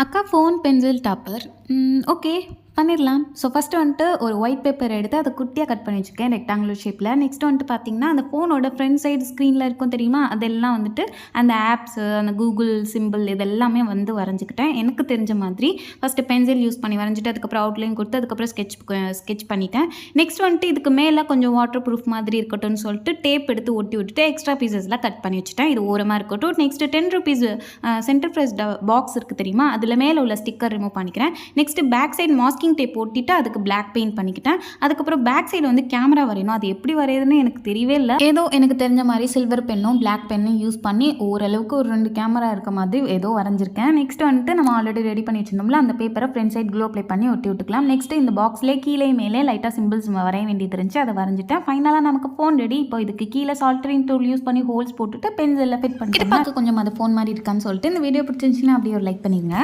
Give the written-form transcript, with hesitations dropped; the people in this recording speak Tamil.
அக்கா ஃபோன் பென்சில் டாப்பர். ஓகே பண்ணிடலாம். ஸோ ஃபஸ்ட்டு வந்துட்டு ஒரு ஒயிட் பேப்பர் எடுத்து அதை குட்டியாக கட் பண்ணி வச்சுருக்கேன் ரெக்டாங்குலர் ஷேப்பில். நெக்ஸ்ட் வந்துட்டு பார்த்தீங்கன்னா அந்த ஃபோனோட ஃப்ரண்ட் சைடு ஸ்க்ரீனில் இருக்கும் தெரியுமா, அதெல்லாம் வந்துட்டு அந்த ஆப்ஸு, அந்த கூகுள் சிம்பிள் இதெல்லாமே வந்து வரைஞ்சிக்கிட்டேன் எனக்கு தெரிஞ்ச மாதிரி. ஃபஸ்ட்டு பென்சில் யூஸ் பண்ணி வரைஞ்சிட்டு அதுக்கப்புறம் அவுட்லைன் கொடுத்து அதுக்கப்புறம் ஸ்கெட்ச் பண்ணிட்டேன். நெக்ஸ்ட் வந்துட்டு இதுக்கு மேலே கொஞ்சம் வாட்டர் ப்ரூஃப் மாதிரி இருக்கட்டும்னு சொல்லிட்டு டேப் எடுத்து ஒட்டி விட்டுட்டு எக்ஸ்ட்ரா பீசஸ்லாம் கட் பண்ணி வச்சுட்டேன். இது ஓரமாக இருக்கட்டும். Next 10 rupees Center Fresh box இருக்குது தெரியுமா, அதில் மேலே உள்ள ஸ்டிக்கர் ரிமூவ் பண்ணிக்கிறேன். Next back side masking tape ஒட்டிட்டு அதுக்கு பிளாக் பெயிண்ட் பண்ணிக்கிட்டேன். அதுக்கப்புறம் பேக் சைடு வந்து கேமரா வரையணும். அது எப்படி வரையுதுன்னு எனக்கு தெரியவே இல்லை. ஏதோ எனக்கு தெரிஞ்ச மாதிரி சில்வர் பென்னும் பிளாக் பென்னும் யூஸ் பண்ணி ஓரளவுக்கு ஒரு 2 கேமரா இருக்க மாதிரி ஏதோ வரைஞ்சிருக்கேன். நெக்ஸ்ட் வந்துட்டு நம்ம ஆல்ரெடி ரெடி பண்ணி வச்சிருந்தோம்ல அந்த பேப்பரை ஃப்ரண்ட் சைட் க்ளோ அப்ளை பண்ணி ஒட்டி விட்டுக்கலாம். நெக்ஸ்ட் இந்த பாக்ஸ்லேயே கீழே மேலே லைட்டாக சிம்பிள்ஸ் வரைய வேண்டியது இருந்துச்சு, அதை வரைஞ்சிட்டேன். ஃபைனலாக நமக்கு ஃபோன் ரெடி. இப்போ இதுக்கு கீழே சால்டரிங் டூல் யூஸ் பண்ணி ஹோல்ஸ் போட்டுட்டு பென்சிலில் ஃபிட் பண்ணிட்டு பார்க்க கொஞ்சம் அது ஃபோன் மாதிரி இருக்கான்னு சொல்லிட்டு இந்த வீடியோ பிடிச்சிருந்துச்சுன்னா அப்படியே ஒரு லைக் பண்ணிடுங்க.